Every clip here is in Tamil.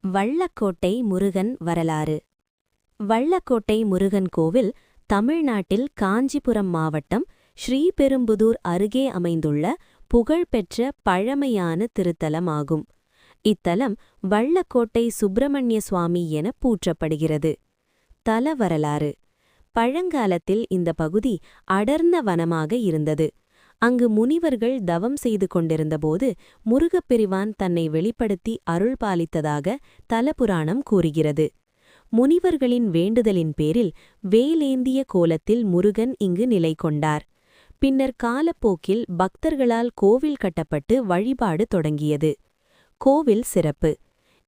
வள்ளக்கோட்டை முருகன் வரலாறு. வள்ளக்கோட்டை முருகன் கோவில் தமிழ்நாட்டில் காஞ்சிபுரம் மாவட்டம் ஸ்ரீபெரும்புதூர் அருகே அமைந்துள்ள புகழ்பெற்ற பழமையான திருத்தலமாகும். இத்தலம் வள்ளக்கோட்டை சுப்பிரமணிய சுவாமி என போற்றப்படுகிறது. தல வரலாறு. பழங்காலத்தில் இந்த பகுதி அடர்ந்த வனமாக இருந்தது. அங்கு முனிவர்கள் தவம் செய்து கொண்டிருந்தபோது முருகப்பெருமான் தன்னை வெளிப்படுத்தி அருள் பாலித்ததாக தலபுராணம் கூறுகிறது. முனிவர்களின் வேண்டுதலின் பேரில் வேலேந்திய கோலத்தில் முருகன் இங்கு நிலை கொண்டார். பின்னர் காலப்போக்கில் பக்தர்களால் கோவில் கட்டப்பட்டு வழிபாடு தொடங்கியது. கோவில் சிறப்பு.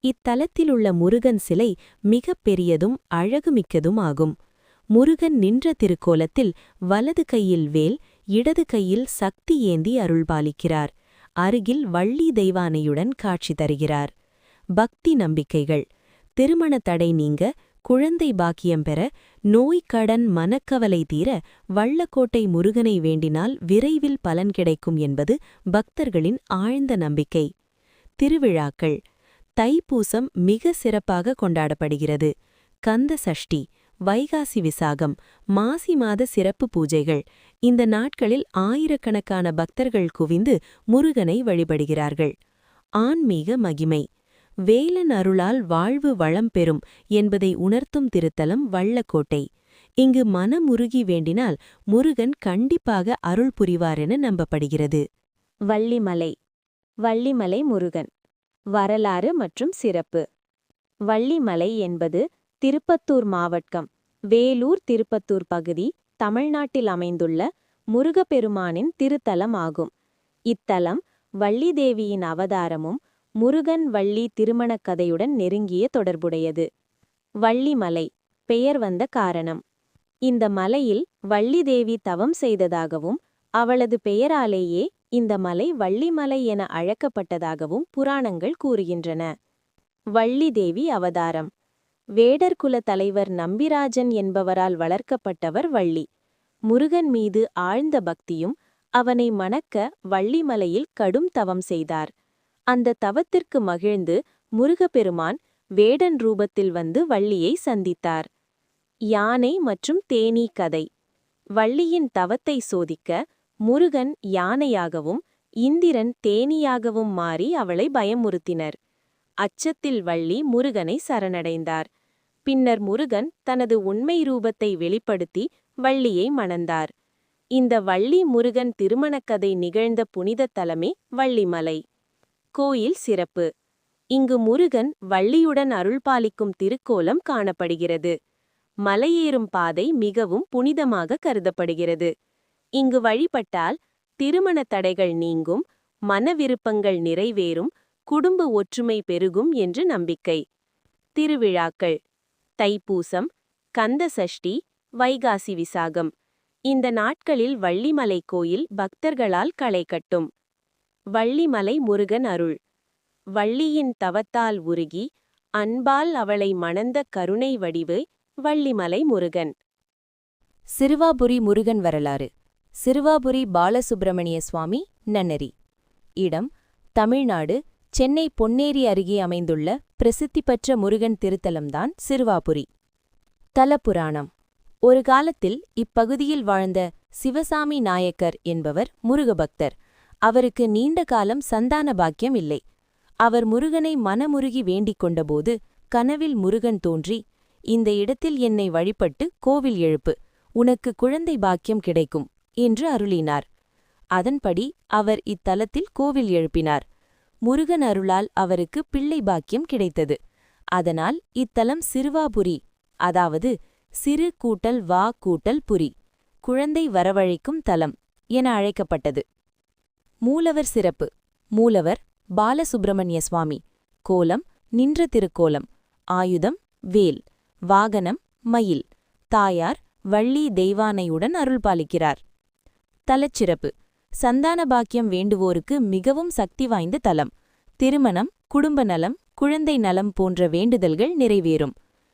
இத்தலத்திலுள்ள முருகன் சிலை மிகப் பெரியதும் அழகுமிக்கதும் ஆகும். முருகன் நின்ற திருக்கோலத்தில் வலது கையில் வேல், இடது கையில் சக்தி ஏந்தி அருள்பாலிக்கிறார். அருகில் வள்ளி தெய்வானையுடன் காட்சி தருகிறார். பக்தி நம்பிக்கைகள். திருமண தடை நீங்க, குழந்தை பாக்கியம் பெற, நோய் கடன் மனக்கவலை தீர வள்ளக்கோட்டை முருகனை வேண்டினால் விரைவில் பலன் கிடைக்கும் என்பது பக்தர்களின் ஆழ்ந்த நம்பிக்கை. திருவிழாக்கள். தைப்பூசம் மிக சிறப்பாக கொண்டாடப்படுகிறது. கந்த சஷ்டி, வைகாசி விசாகம், மாசி மாத சிறப்பு பூஜைகள். இந்த நாட்களில் ஆயிரக்கணக்கான பக்தர்கள் குவிந்து முருகனை வழிபடுகிறார்கள். ஆன்மீக மகிமை. வேலன் அருளால் வாழ்வு வளம் பெறும் என்பதை உணர்த்தும் திருத்தலம் வள்ளக்கோட்டை. இங்கு மனமுருகி வேண்டினால் முருகன் கண்டிப்பாக அருள் புரிவாரென நம்பப்படுகிறது. வள்ளிமலை. வள்ளிமலை முருகன். வரலாறு மற்றும் சிறப்பு. வள்ளிமலை என்பது திருப்பத்தூர் மாவட்டம், வேலூர் திருப்பத்தூர் பகுதி, தமிழ்நாட்டில் அமைந்துள்ள முருகப்பெருமானின் திருத்தலம் ஆகும். இத்தலம் வள்ளிதேவியின் அவதாரமும் முருகன் வள்ளி திருமணக் கதையுடன் நெருங்கிய தொடர்புடையது. வள்ளிமலை பெயர் வந்த காரணம். இந்த மலையில் வள்ளிதேவி தவம் செய்ததாகவும் அவளது பெயராலேயே இந்த மலை வள்ளிமலை என அழைக்கப்பட்டதாகவும் புராணங்கள் கூறுகின்றன. வள்ளிதேவி அவதாரம். வேடர்குல தலைவர் நம்பிராஜன் என்பவரால் வளர்க்கப்பட்டவர் வள்ளி. முருகன் மீது ஆழ்ந்த பக்தியும் அவனை மணக்க வள்ளிமலையில் கடும் தவம் செய்தார். அந்த தவத்திற்கு மகிழ்ந்து முருகப்பெருமான் வேடன் ரூபத்தில் வந்து வள்ளியை சந்தித்தார். யானை மற்றும் தேனீ கதை. வள்ளியின் தவத்தை சோதிக்க முருகன் யானையாகவும் இந்திரன் தேனீயாகவும் மாறி அவளை பயமுறுத்தினர். அச்சத்தில் வள்ளி முருகனை சரணடைந்தார். பின்னர் முருகன் தனது உண்மை ரூபத்தை வெளிப்படுத்தி வள்ளியை மணந்தார். இந்த வள்ளி முருகன் திருமணக்கதை நிகழ்ந்த புனித தலமே வள்ளிமலை. கோயில் சிறப்பு. இங்கு முருகன் வள்ளியுடன் அருள்பாலிக்கும் திருக்கோலம் காணப்படுகிறது. மலையேறும் பாதை மிகவும் புனிதமாக கருதப்படுகிறது. இங்கு வழிபட்டால் திருமண தடைகள் நீங்கும், மனவிருப்பங்கள் நிறைவேறும், குடும்ப ஒற்றுமை பெருகும் என்று நம்பிக்கை. திருவிழாக்கள். தைப்பூசம், கந்த சஷ்டி, வைகாசி விசாகம். இந்த நாட்களில் வள்ளிமலை கோயில் பக்தர்களால் களை கட்டும். வள்ளிமலை முருகன் அருள். வள்ளியின் தவத்தால் உருகி அன்பால் அவளை மணந்த கருணை வடிவு வள்ளிமலை முருகன். சிறுவாபுரி முருகன் வரலாறு. சிறுவாபுரி பாலசுப்பிரமணிய சுவாமி நன்னரி. இடம் தமிழ்நாடு, சென்னை பொன்னேரி அருகே அமைந்துள்ள பிரசித்தி பெற்ற முருகன் திருத்தலம்தான் சிறுவாபுரி. தலபுராணம். ஒரு காலத்தில் இப்பகுதியில் வாழ்ந்த சிவசாமி நாயக்கர் என்பவர் முருகபக்தர். அவருக்கு நீண்ட காலம் சந்தான பாக்கியம் இல்லை. அவர் முருகனை மனமுருகி வேண்டிக் கொண்டபோது கனவில் முருகன் தோன்றி, இந்த இடத்தில் என்னை வழிபட்டு கோவில் எழுப்பு, உனக்கு குழந்தை பாக்கியம் கிடைக்கும் என்று அருளினார். அதன்படி அவர் இத்தலத்தில் கோவில் எழுப்பினார். முருகன் அருளால் அவருக்கு பிள்ளை பாக்கியம் கிடைத்தது. அதனால் இத்தலம் சிறுவாபுரி, அதாவது சிறு கூட்டல் வா கூட்டல் புரி, குழந்தை வரவழைக்கும் தலம் என அழைக்கப்பட்டது. மூலவர் சிறப்பு. மூலவர் பாலசுப்பிரமணிய சுவாமி. கோலம் நின்ற திருக்கோலம். ஆயுதம் வேல். வாகனம் மயில். தாயார் வள்ளி தெய்வானையுடன் அருள்பாலிக்கிறார். தலச்சிறப்பு. சந்தான பாக்கியம் வேண்டுவோருக்கு மிகவும் சக்தி வாய்ந்த தலம். திருமணம், குடும்ப நலம், குழந்தை நலம் போன்ற வேண்டுதல்கள் நிறைவேறும்.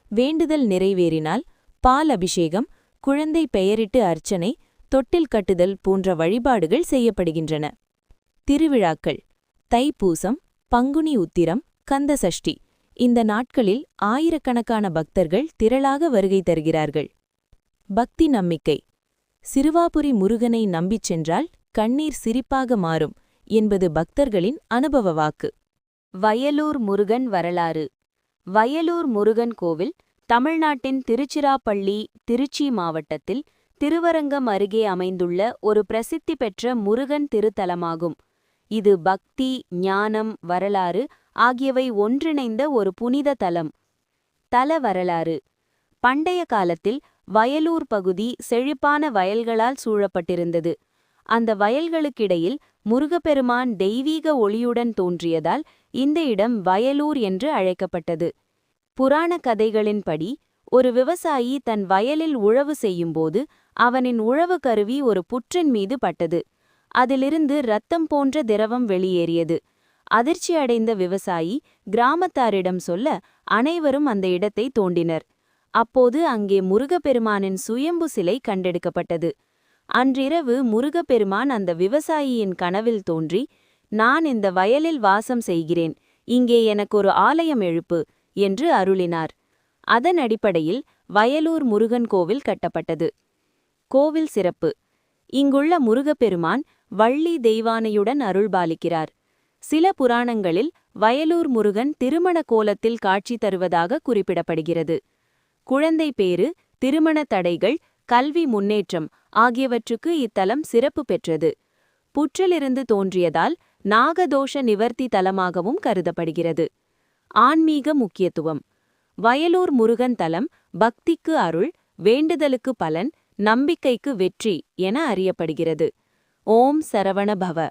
வேண்டுதல் நிறைவேறினால் பால் அபிஷேகம், குழந்தை பெயரிட்டு அர்ச்சனை, தொட்டில் கட்டுதல் போன்ற வழிபாடுகள் செய்யப்படுகின்றன. திருவிழாக்கள். தைப்பூசம், பங்குனி உத்திரம், கந்த சஷ்டி இந்த நாட்களில் ஆயிரக்கணக்கான பக்தர்கள் திரளாக வருகை தருகிறார்கள். பக்தி நம்பிக்கை. சிறுவாபுரி முருகனை நம்பிச் சென்றால் கண்ணீர் சிரிப்பாக மாறும் என்பது பக்தர்களின் அனுபவ வாக்கு. வயலூர் முருகன் வரலாறு. வயலூர் முருகன் கோவில் தமிழ்நாட்டின் திருச்சிராப்பள்ளி, திருச்சி மாவட்டத்தில் திருவரங்கம் அருகே அமைந்துள்ள ஒரு பிரசித்தி பெற்ற முருகன் திருத்தலமாகும். இது பக்தி, ஞானம், வரலாறு ஆகியவை ஒன்றிணைந்த ஒரு புனித தலம். தல வரலாறு. பண்டைய காலத்தில் வயலூர் பகுதி செழிப்பான வயல்களால் சூழப்பட்டிருந்தது. அந்த வயல்களுக்கிடையில் முருகப்பெருமான் தெய்வீக ஒளியுடன் தோன்றியதால் இந்த இடம் வயலூர் என்று அழைக்கப்பட்டது. புராண கதைகளின்படி ஒரு விவசாயி தன் வயலில் உழவு செய்யும்போது அவனின் உழவு கருவி ஒரு புற்றின் மீது பட்டது. அதிலிருந்து இரத்தம் போன்ற திரவம் வெளியேறியது. அதிர்ச்சியடைந்த விவசாயி கிராமத்தாரிடம் சொல்ல அனைவரும் அந்த இடத்தை தோண்டினர். அப்போது அங்கே முருகப்பெருமானின் சுயம்பு சிலை கண்டெடுக்கப்பட்டது. அன்றிரவு முருகப்பெருமான் அந்த விவசாயியின் கனவில் தோன்றி, நான் இந்த வயலில் வாசம் செய்கிறேன், இங்கே எனக்கு ஒரு ஆலயம் எழுப்பு என்று அருளினார். அதன் அடிப்படையில் வயலூர் முருகன் கோவில் கட்டப்பட்டது. கோவில் சிறப்பு. இங்குள்ள முருகப்பெருமான் வள்ளி தெய்வானையுடன் அருள்பாலிக்கிறார். சில புராணங்களில் வயலூர் முருகன் திருமண கோலத்தில் காட்சி தருவதாக குறிப்பிடப்படுகிறது. குழந்தை பேறு, திருமண தடைகள், கல்வி முன்னேற்றம் ஆகியவற்றுக்கு இத்தலம் சிறப்பு பெற்றது. புற்றிலிருந்து தோன்றியதால் நாகதோஷ நிவர்த்தி தலமாகவும் கருதப்படுகிறது. ஆன்மீக முக்கியத்துவம். வயலூர் முருகன் தலம் பக்திக்கு அருள், வேண்டுதலுக்கு பலன், நம்பிக்கைக்கு வெற்றி என அறியப்படுகிறது. ஓம் சரவண பவ.